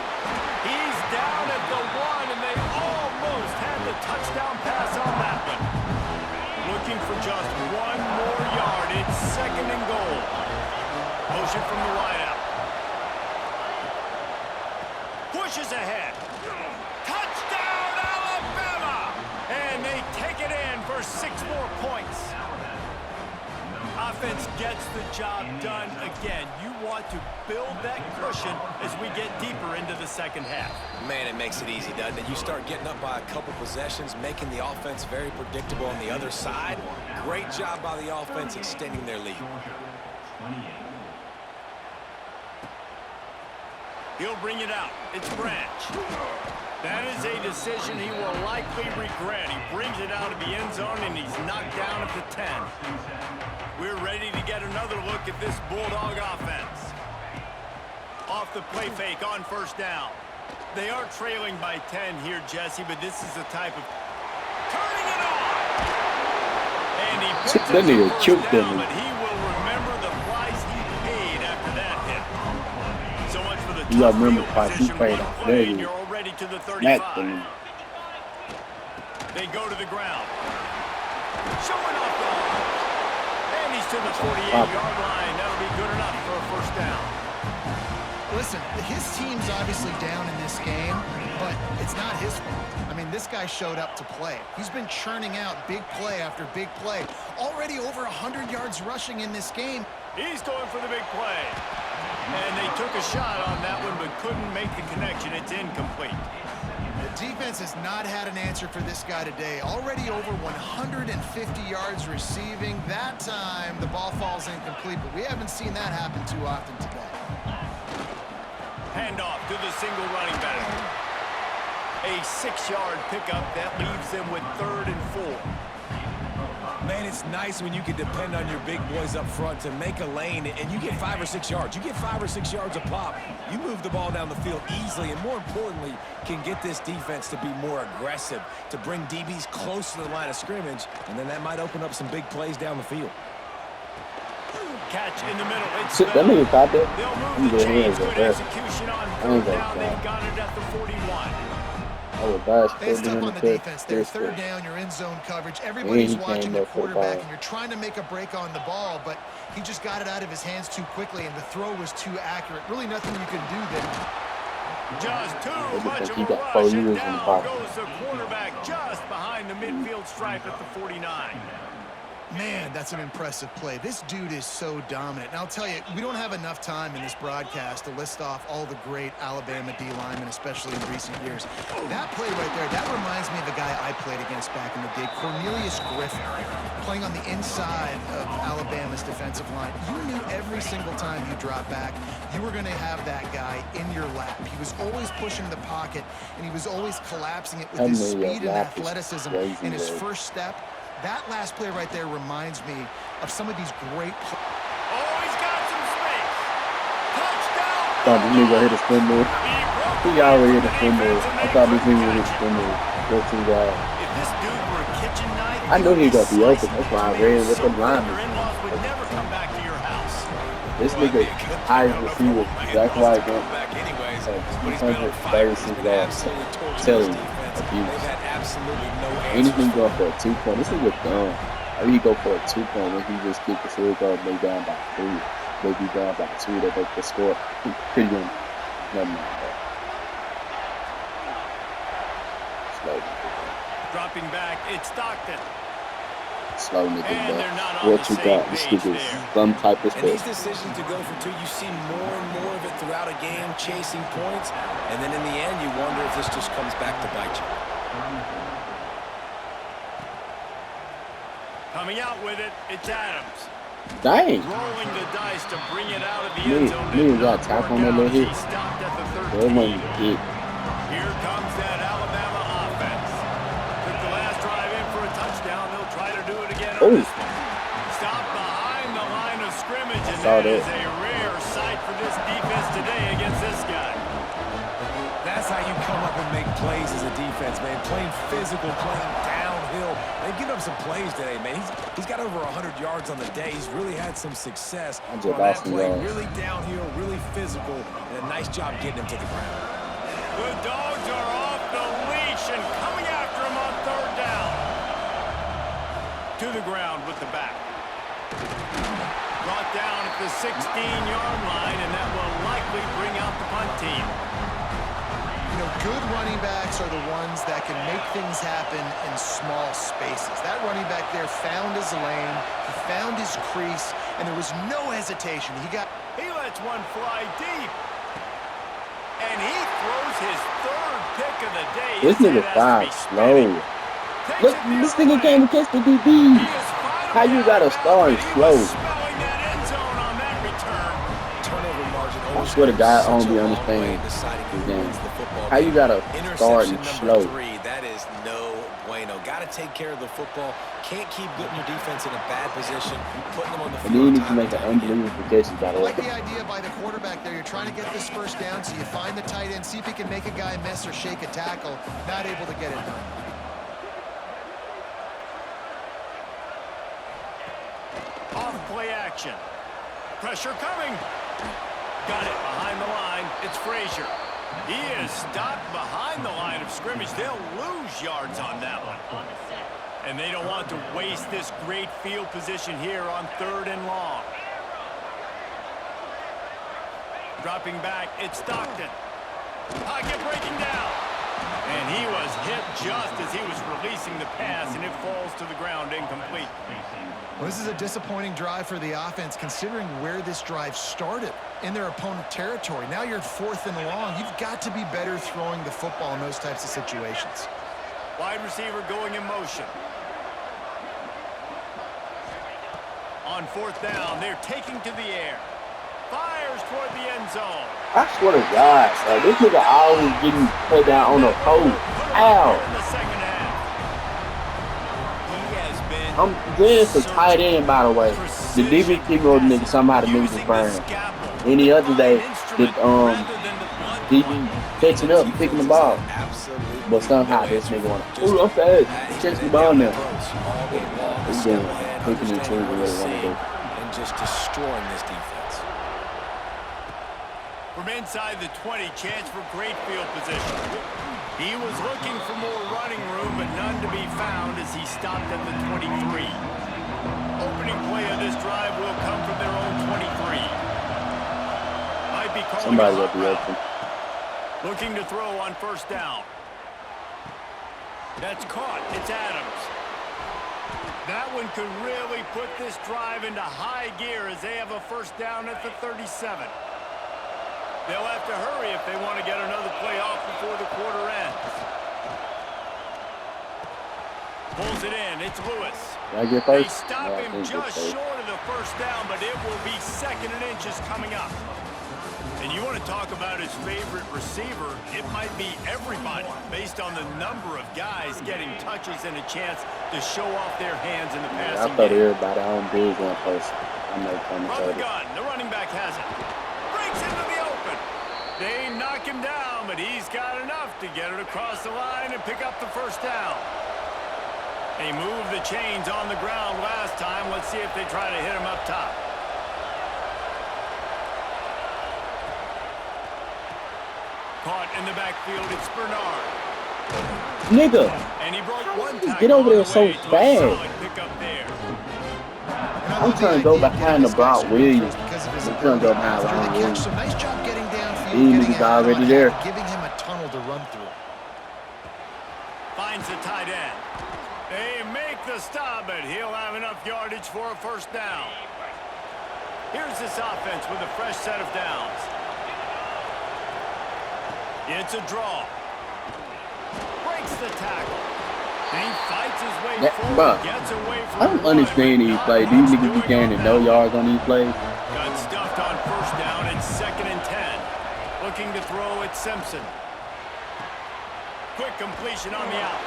He's down at the 1, and they almost had the touchdown pass on that one. Looking for just 1 more yard. It's second and goal. Motion from the wideout. Pushes ahead. Touchdown, Alabama! And they take it in for 6 more points. Offense gets the job done again. You want to build that cushion as we get deeper into the second half. Man, it makes it easy, doesn't it? You start getting up by a couple possessions, making the offense very predictable on the other side. Great job by the offense extending their lead. He'll bring it out. It's Branch. That is a decision he will likely regret. He brings it out of the end zone, and he's knocked down at the 10. We're ready to get another look at this Bulldog offense. Off the play fake on first down. They are trailing by 10 here, Jesse, but this is the type of turning it on. And he picks up That nigga the killed first them. down, but he will remember the price he paid after that hit. So much for the You gotta tough remember field the price he position. paid One off play, there. and you're already to the Smack 35. them. They go to the ground. Showing off the arm. And he's to the 48-yard line. That'll be good enough for a first down. Listen, his team's obviously down in this game, but it's not his fault. I mean, this guy showed up to play. He's been churning out big play after big play. Already over 100 yards rushing in this game. He's going for the big play. And they took a shot on that one, but couldn't make the connection. It's incomplete. The defense has not had an answer for this guy today. Already over 150 yards receiving. That time, the ball falls incomplete, but we haven't seen that happen too often today. Handoff to the single running back. A 6-yard pickup that leaves them with 3rd and 4. Man, it's nice when you can depend on your big boys up front to make a lane, and you get 5 or 6 yards. You get 5 or 6 yards a pop. You move the ball down the field easily, and more importantly, can get this defense to be more aggressive, to bring DBs close to the line of scrimmage, and then that might open up some big plays down the field. Catch in the middle. It's Shit, that nigga caught that. They'll I'm move the going chains. to Good that. execution on I 3rd ain't gonna down. They try. got it at the 41. I would bash They for step him on the to defense there. catch 3rd this. down, you're in zone coverage. Everybody's he watching came the up for a quarterback, ball. and you're trying to make a break on the ball, but he just got it out of his hands too quickly, and the throw was too accurate. Really nothing you can do there. Just too much of he a got 4 rush, years and in down pocket. goes the quarterback just behind the midfield stripe at the 49. Man, that's an impressive play. This dude is so dominant. And I'll tell you, we don't have enough time in this broadcast to list off all the great Alabama D linemen, especially in recent years. That play right there, that reminds me of a guy I played against back in the day, Cornelius Griffin, playing on the inside of Alabama's defensive line. You knew every single time you dropped back, you were going to have that guy in your lap. He was always pushing the pocket, and he was always collapsing it with his speed and athleticism in his first step. That last play right there reminds me of some of these great Oh, he's got some space. Touchdown. Thought this nigga hit a spin move. He He already hit a spin move. I thought this nigga would hit a spin move. Go to the guy. If this dude were a kitchen knife, I knew he was gonna be open. slicing That's why I tomatoes ran with so the quick lineman. your in-laws would never come back to your house. This nigga highest receiver, Zach White, Back anyways, like but he's been on fire. He's 236 been yards. absolutely torching Telling this you, defense. abuse. They've had absolutely no Anything answers. going for a 2-point. This nigga dumb. Maybe he go for a 2-point when he just kick the field goal, maybe down by 3, maybe down by 2, that make the score. Pretty good. Never mind that. Slow. Dropping back, it's Stockton. Slow nigga, And they're not bro. on What the you same got? This page nigga there. some type of And these special. decisions to go for 2, you see more and more of it throughout a game, chasing points. And then in the end, you wonder if this just comes back to bite you. Coming out with it, it's Adams. Dang. Rolling the dice to bring it out of the Nigga- end zone. nigga Did got not tap work on that out little as hit. he stopped at the That 13. wasn't it. Here comes that Alabama offense. Took the last drive in for a touchdown. They'll try to do it again on Oh. this one. saw That is that. a rare sight for this defense today against this guy. That's how you come up and make plays as a defense, man. Playing physical, playing downhill. They've given up some plays today, man. He's got over 100 yards on the day. He's really had some success I just on that lost some play. yards. Really downhill, really physical, and a nice job getting him to the ground. The Dogs are off the leash and coming after him on third down. To the ground with the back. Brought down at the 16-yard line, and that will likely bring out the punt team. You know, good running backs are the ones that can make things happen in small spaces. That running back there found his lane, he found his crease, and there was no hesitation. He lets one fly deep. And he throws his third pick of the day. This His nigga head has to five be slow. spinning. Takes Look, it the this other nigga way. came and catch the DB. He is finally How you out gotta of start bounds, but he slow? was smelling that end zone on that return. Turnover margin. I always swear to goes God, I such don't a be long understanding way in deciding who this game. wins the football How you game. gotta start Interception and number slow? 3, that is no bueno. Got to take care of the football. Can't keep putting your defense in a bad position, putting them on the And then you field. need to make an unbelievable catches, by the I way. like the idea by the quarterback there. You're trying to get this first down, so you find the tight end, see if he can make a guy miss or shake a tackle. Not able to get it done. Off play action. Pressure coming. Got it behind the line. It's Frazier. He is stopped behind the line of scrimmage. They'll lose yards on that one. And they don't want to waste this great field position here on third and long. Dropping back, it's Stockton. Pocket breaking down. And he was hit just as he was releasing the pass, and it falls to the ground incomplete. Well, this is a disappointing drive for the offense, considering where this drive started in their opponent territory. Now you're at 4th and long. You've got to be better throwing the football in those types of situations. Wide receiver going in motion. On 4th down, they're taking to the air. Fires toward the end zone. I swear to God, like, this nigga always getting put down on the post. Ow. In the second half. He has been I'm this a tight end, by the way. The DB keeper nigga somehow the nigga using just the burned. scalpel. Any other day, the Rather than the blunt DB one. catching up, picking the ball. Absolutely. But somehow this nigga wanna, ooh, I'm fast. Catch the ball now. He's doing picking and choosing what he wanna do. And just destroying this defense. From inside the 20, chance for great field position. He was looking for more running room, but none to be found as he stopped at the 23. Opening play of this drive will come from their own 23. Might be calling Somebody a got hot the route. open. Looking to throw on 1st down. That's caught. It's Adams. That one could really put this drive into high gear as they have a 1st down at the 37. They'll have to hurry if they want to get another play off before the quarter ends. Pulls it in. It's Lewis. Did I get They first? stop Yeah, I him think just it's first. short of the 1st down, but it will be 2nd and inches coming up. And you want to talk about his favorite receiver, it might be everybody based on the number of guys getting touches and a chance to show off their hands in the I passing thought game. everybody on big one person. I know From the commentators. gun, the running back has it. Breaks into the open. They knock him down, but he's got enough to get it across the line and pick up the 1st down. They moved the chains on the ground last time. Let's see if they try to hit him up top. Caught in the backfield, it's Bernard. Nigga, And he broke How one did he tackle get over on there the so way to a fast? solid pickup there. I'm trying to go behind the Brock Williams. Because of his I'm trying to go behind after Ron the catch, Williams. so nice job getting downfield, These getting niggas out already on there. him, giving him a tunnel to run through. Finds the tight end. They make the stop, but he'll have enough yardage for a 1st down. Here's this offense with a fresh set of downs. It's a draw. Breaks the tackle. And he fights his way That- forward, bruh, gets away from I don't one, understand but these not plays. These much niggas be doing gaining on no that. yards on these plays. Got stuffed on 1st down. It's 2nd and 10. Looking to throw at Simpson. Quick completion on the out.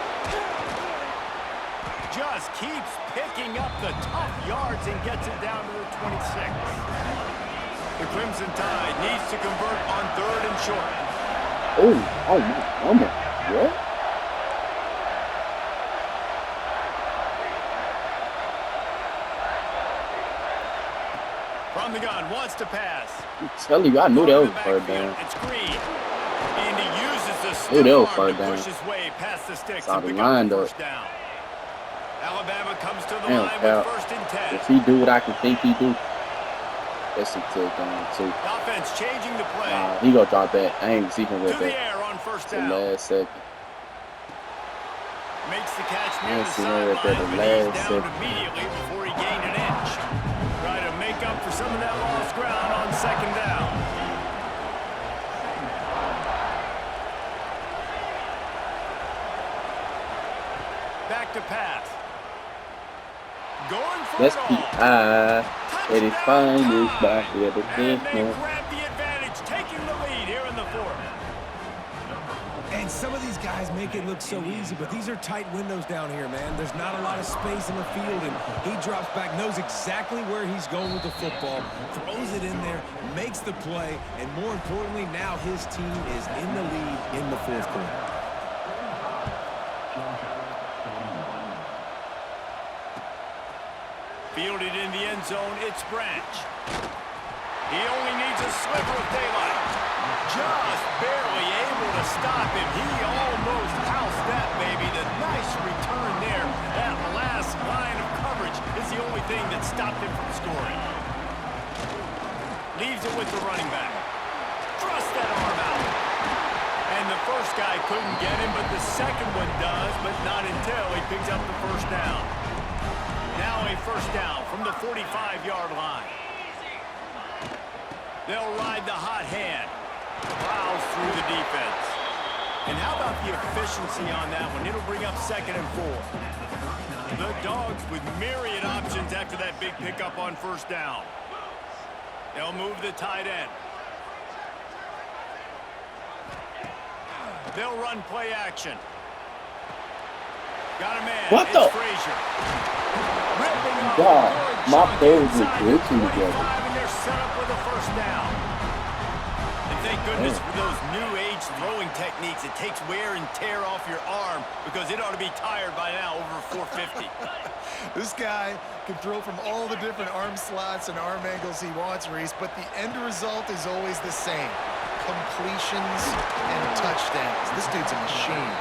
just keeps picking up the tough yards and gets it down to the 26. The Crimson Tide needs to convert on 3rd and short. Oh my mama. What? From the gun, wants to pass. I'm telling you, I knew that was Going to the third backfield, down. It's Green. And he uses the Knew that was stiff arm third to down. push his way past the sticks Saw and the pick up line, the though. first down. Alabama comes to the Damn, line Cal. with 1st and 10. If he do what I can think he do, that's a touchdown too. Offense changing the play. Nah, he gonna drop back. I ain't see him To with the that. air on 1st The down. last second. Makes the catch near Yeah, the see him right there, sideline, the but he's last down second. immediately before he gained an inch. Try to make up for some of that lost ground on 2nd down. Back to pass. Going for Let's it be all. high. It is fine. It's back here. The And they fifth. grab the advantage, taking the lead here in the 4th. And some of these guys make it look so easy, but these are tight windows down here, man. There's not a lot of space in the field, and he drops back, knows exactly where he's going with the football, throws it in there, makes the play, and more importantly, now his team is in the lead in the 4th quarter. Fielded in the end zone, it's Branch. He only needs a sliver of daylight. Just barely able to stop him. He almost housed that baby. The nice return there. That last line of coverage is the only thing that stopped him from scoring. Leaves it with the running back. Thrust that arm out. And the first guy couldn't get him, but the second one does, but not until he picks up the 1st down. Now a 1st down from the 45-yard line. They'll ride the hot hand. Plows through the defense. And how about the efficiency on that one? It'll bring up 2nd and 4. The Dogs with myriad options after that big pickup on 1st down. They'll move the tight end. They'll run play action. Got a man. What It's the? Frazier. Ripping off God, a good my chunk toes inside are the glitching 25, together. and they're set up with a 1st down. And thank goodness for those new age throwing techniques. It takes wear and tear off your arm because it ought to be tired by now over 450. This guy can throw from all the different arm slots and arm angles he wants, Reese, but the end result is always the same. Completions and touchdowns. This dude's a machine.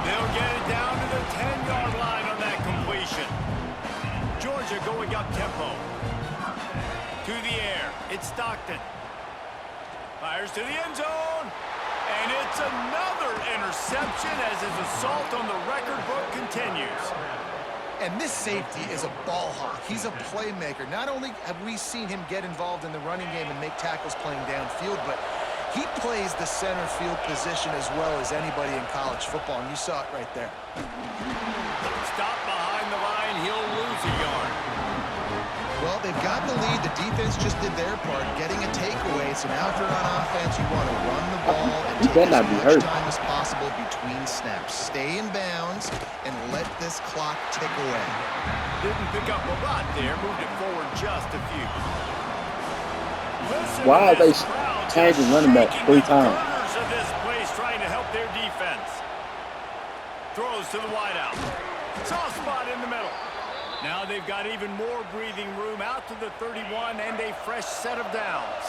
They'll get it down to the 10-yard line on that completion. Georgia going up tempo. To the air. It's Stockton. Fires to the end zone. And it's another interception as his assault on the record book continues. And this safety is a ball hawk. He's a playmaker. Not only have we seen him get involved in the running game and make tackles playing downfield, but he plays the center field position as well as anybody in college football, and you saw it right there. Stop behind the line. He'll lose a yard. Well, they've got the lead. The defense just did their part, getting a takeaway. So now if you're on offense, you want to run the ball and He take better as not be much hurt. time as possible between snaps. Stay in bounds and let this clock tick away. Didn't pick up a lot there. Moved it forward just a few. Listen Why to are they this crowd changing just running back shaking 3 the times? corners of this place, trying to help their defense. Throws to the wideout. Soft spot in the middle. Now they've got even more breathing room out to the 31 and a fresh set of downs.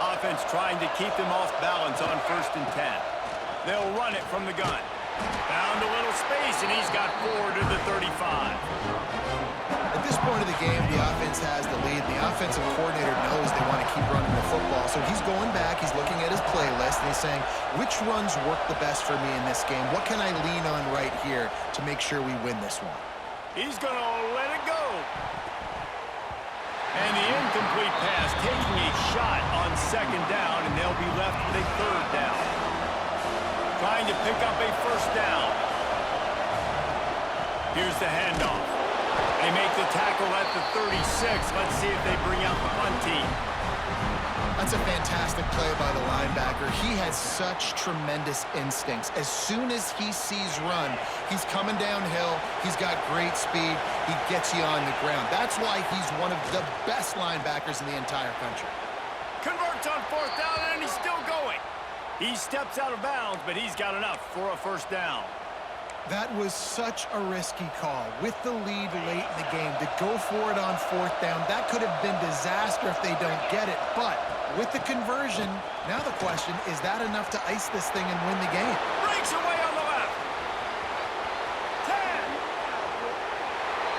Offense trying to keep them off balance on 1st and 10. They'll run it from the gun. Found a little space, and he's got 4 to the 35. At this point of the game, the offense has the lead. The offensive coordinator knows they want to keep running the football. So he's going back, he's looking at his playlist, and he's saying, which runs work the best for me in this game? What can I lean on right here to make sure we win this one? He's going to let it go. And the incomplete pass taking a shot on 2nd down, and they'll be left with a 3rd down. Trying to pick up a 1st down. Here's the handoff. They make the tackle at the 36. Let's see if they bring out the punt team. I'll That's a fantastic play by the linebacker. He has such tremendous instincts. As soon as he sees run, he's coming downhill. He's got great speed. He gets you on the ground. That's why he's one of the best linebackers in the entire country. Converts on 4th down, and he's still going. He steps out of bounds, but he's got enough for a 1st down. That was such a risky call. With the lead late in the game, to go for it on 4th down, that could have been disaster if they don't get it. But with the conversion, now the question, is that enough to ice this thing and win the game? Breaks away on the left. 10.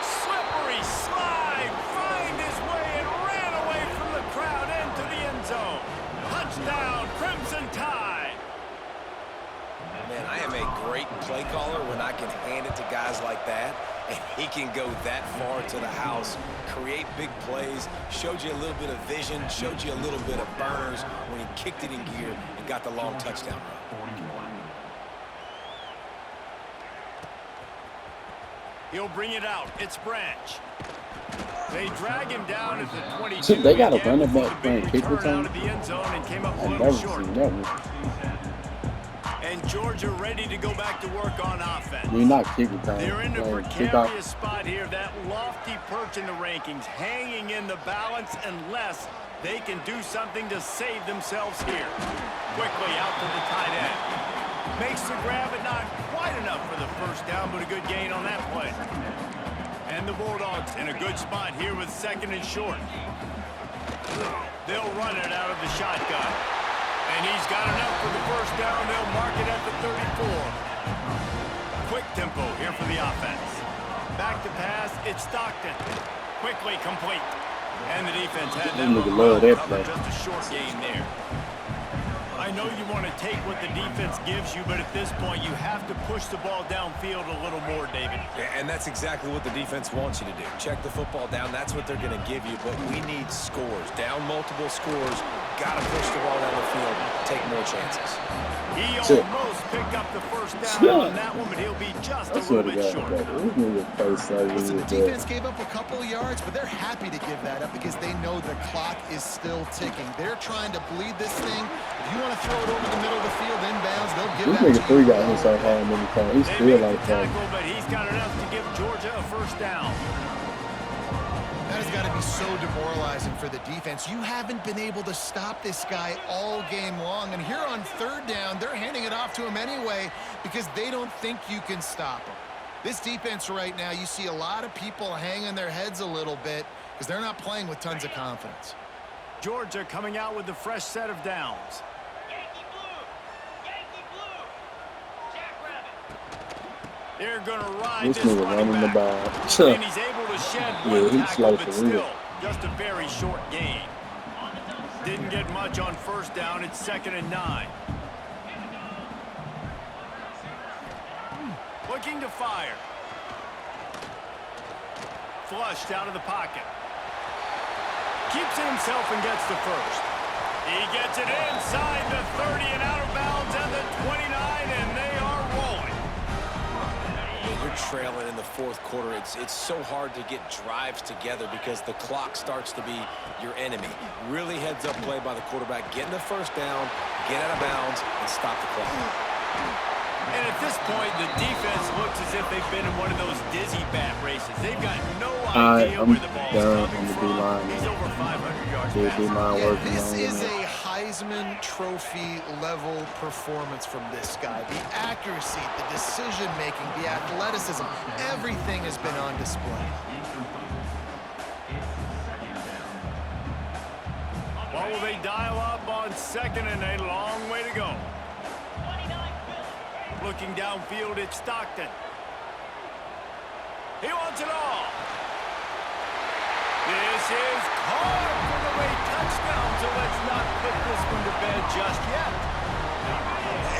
Slippery slide. Find his way and ran away from the crowd into the end zone. Touchdown, Crimson Tide. Man, I am a great play caller when I can hand it to guys like that, and he can go that far to the house, create big plays, showed you a little bit of vision, showed you a little bit of burners when he kicked it in gear and got the long touchdown run. He'll bring it out. It's Branch. They drag him down at the 22. See, they got a Again, running back before the playing big kick return return. out of the end zone and came up a I've little never short. seen that one. And Georgia ready to go back to work on offense. I mean, not kick return. They're in a Kick off. precarious spot here, that lofty perch in the rankings, hanging in the balance unless they can do something to save themselves here. Quickly out to the tight end. Makes the grab, but not quite enough for the 1st down, but a good gain on that play. And the Bulldogs in a good spot here with 2nd and short. They'll run it out of the shotgun. And he's got enough for the 1st down. They'll mark it at the 34. Quick tempo here for the offense. Back to pass. It's Stockton. Quickly complete. And the defense had that Them niggas look love well that covered. play. Just a short gain there. I know you want to take what the defense gives you, but at this point, you have to push the ball downfield a little more, David. Yeah, and that's exactly what the defense wants you to do. Check the football down. That's what they're going to give you, but we need scores. Down multiple scores. Got to push the ball down the field. Take more chances. He Shit. almost picked up the 1st down Shit. on that one, but he'll be just I a swear little to bit God, short. bro. This nigga face so Listen, the weird, defense bro. gave up a couple of yards, but they're happy to give that up because they know the clock is still ticking. They're trying to bleed this thing. If you want to throw it over the middle of the field inbounds, they'll give This that nigga to 3 you. got him so hard many times. He's They still make like the that. tackle, but he's got enough to give Georgia a 1st down. That has got to be so demoralizing for the defense. You haven't been able to stop this guy all game long. And here on 3rd down, they're handing it off to him anyway because they don't think you can stop him. This defense right now, you see a lot of people hanging their heads a little bit because they're not playing with tons of confidence. Georgia coming out with a fresh set of downs. Yankee blue! Yankee blue! Jackrabbit! They're going to ride This this nigga running running the back. ball. And he's able to shed Yeah, one he's tackle, slow but for real. still, just a very short gain. Didn't get much on 1st down. It's 2nd and 9. Looking to fire. Flushed out of the pocket. Keeps it himself and gets the 1st. He gets it inside the 30 and out of bounds at the 29, and they are rolling. You're trailing in the 4th quarter. It's so hard to get drives together because the clock starts to be your enemy. Really heads up play by the quarterback. Getting the 1st down, get out of bounds, and stop the clock. And at this point, the defense looks as if they've been in one of those dizzy bat races. They've got no idea I'm where the ball's done coming on the from. D-line. He's over 500 yards Yeah, passing. D-line Yeah, working this on is it. a Heisman Trophy level performance from this guy. The accuracy, the decision making, the athleticism, everything has been on display. What will they dial up on 2nd and a long way to go? Looking downfield, it's Stockton. He wants it all. This is caught for the late touchdown, so let's not put this one to bed just yet.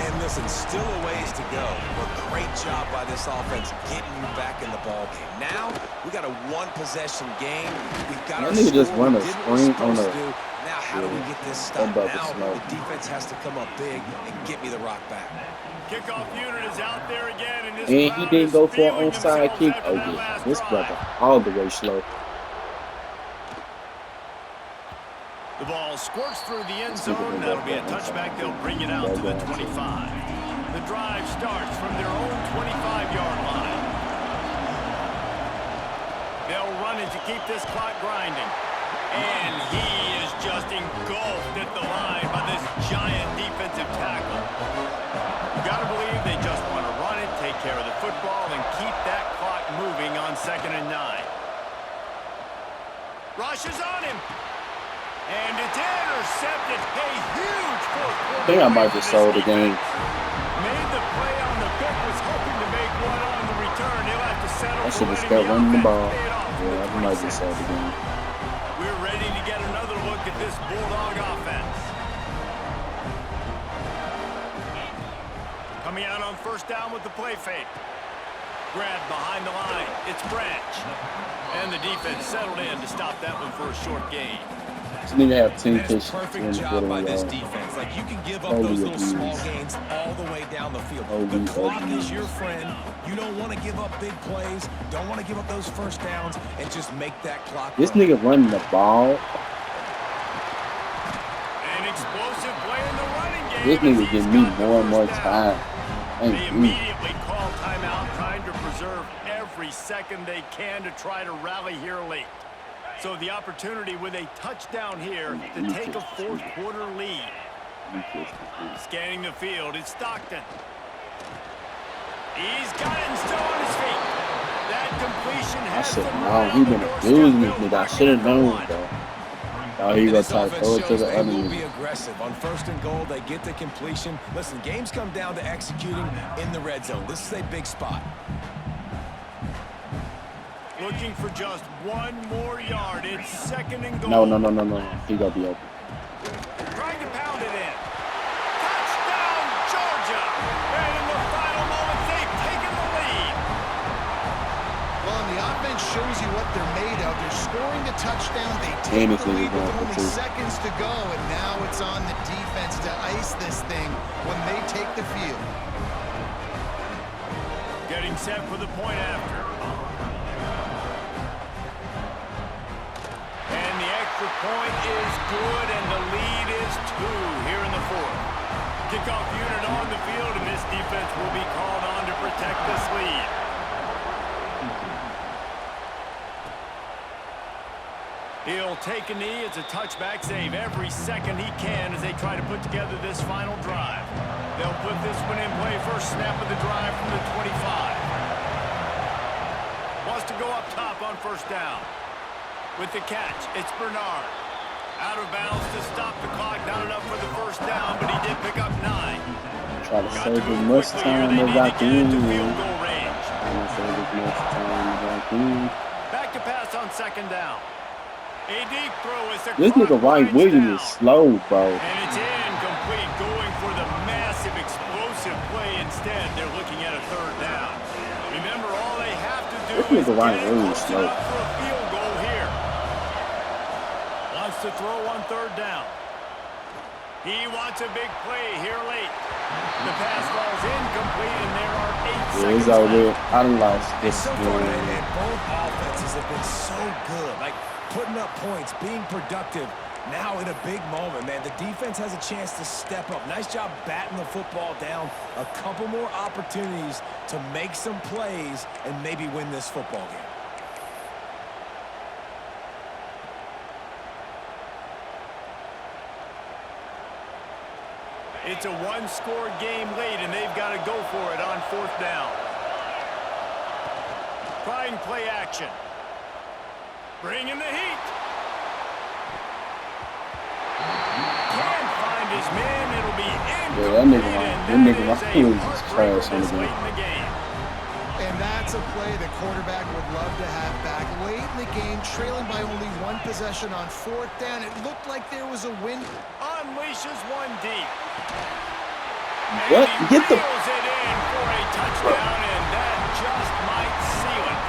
And listen, still a ways to go, but great job by this offense getting you back in the ball game. Now, we got a 1-possession game. We've got That our nigga just score. run We a did what we're screen on supposed a- to do. Now, how do we get this I'm stopped? about to Now, smoke. the defense has to come up big and get me the rock back. Kickoff unit is out there again, and this And he crowd didn't is go for feeling an onside themselves kick. after Oh, that yeah. last This drive. brother all the way slow. The The ball squirts through the end zone. That'll be a touchback. They'll bring it out to the 25. The drive starts from their own 25-yard line. They'll run it to keep this clock grinding. And he is just engulfed at the line by this giant defensive tackle. You got to believe they just want to run it, take care of the football, and keep that clock moving on 2nd and 9. Rush is on him. And it's intercepted. A huge fourth quarter. I think I might just sold the game. Made the play on the pick, was hoping to make one on the return. He'll have to settle I should for have letting kept running the ball. offense pay it off for Yeah, the I might 26. just sold the game. We're ready to get another look at this Bulldog offense. Coming out on 1st down with the play fake. Grab behind the line. It's Branch. And the defense settled in to stop that one for a short gain. This nigga have 10 That's pitches. perfect job by this defense. Like, you can give up those little small gains all the way down the field. The clock is your friend. You don't want to give up big plays. Don't want to give up those 1st downs and just make that clock This run. nigga running the ball. An explosive play in the running game. This nigga as he's getting me got the more and more first down. time. They Thank you. immediately call timeout, trying to preserve every second they can to try to rally here late. So the opportunity with a touchdown here to take a 4th quarter lead. Scanning the field, it's Stockton. He's got it and still on his feet. That completion I has said, them no, right he on the been doorstep. abusing this They'll nigga. I mark should have it for known, one. though. Oh, he And gonna this try to offense throw it to shows the they other will be nigga. aggressive. On 1st and goal, they get the completion. Listen, games come down to executing in the red zone. This is a big spot. Looking for just one more yard. It's 2nd and goal. No. He gonna be open. Trying to pound it in. Touchdown, Georgia! And in the final moments, they've taken the lead. Well, and the offense shows you what they're made of. They're scoring the touchdown. They take Damn, the this nigga lead with going for only two. seconds to go, and now it's on the defense to ice this thing when they take the field. Getting set for the point after. And the extra point is good, and the lead is 2 here in the 4th. Kickoff unit on the field, and this defense will be called on to protect this lead. He'll take a knee. It's a touchback save every second he can as they try to put together this final drive. They'll put this one in play. First snap of the drive from the 25. Wants to go up top on 1st down. With the catch, it's Bernard. Out of bounds to stop the clock. Not enough for the 1st down, but he did pick up 9. Try to Got save to as move much quickly here. time They as need I to get into can. field goal range. Trying to save as much time as I can. Back to pass on 2nd down. A deep throw as the This clock nigga White winds Williams is down. slow, bro. And it's incomplete, going for the massive explosive play instead. They're looking at a 3rd down. Remember, all they have to do This is nigga get White it Williams close slow. enough for a field goal here. Wants to throw on 3rd down. He wants a big play here late. The pass falls incomplete, and there are 8 Yeah, seconds he's out left. there. I done lost And this so far, game. and both offenses have been so good. Like, putting up points, being productive. Now in a big moment, man, the defense has a chance to step up. Nice job batting the football down. A couple more opportunities to make some plays and maybe win this football game. It's a one-score game late, and they've got to go for it on 4th down. Trying play action. Bringing the heat. Can't find his man. It'll be incomplete. that nigga and White that is is a trash heartbreaker on the this game. late in the game. And that's a play the quarterback would love to have back. Late in the game, trailing by only 1 possession on 4th down. It looked like there was a win. Unleashes one deep. What? And he Get the- reels it in for a touchdown, and that just might seal it.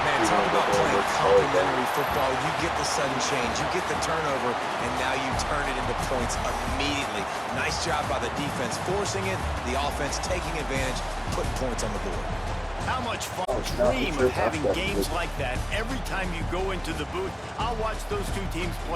Man, talk about playing complementary football. You get the sudden change, you get the turnover, and now you turn it into points immediately. Nice job by the defense forcing it, the offense taking advantage, putting points on the board. How much fun. Dream of having games like that every time you go into the booth. I'll watch those two teams play.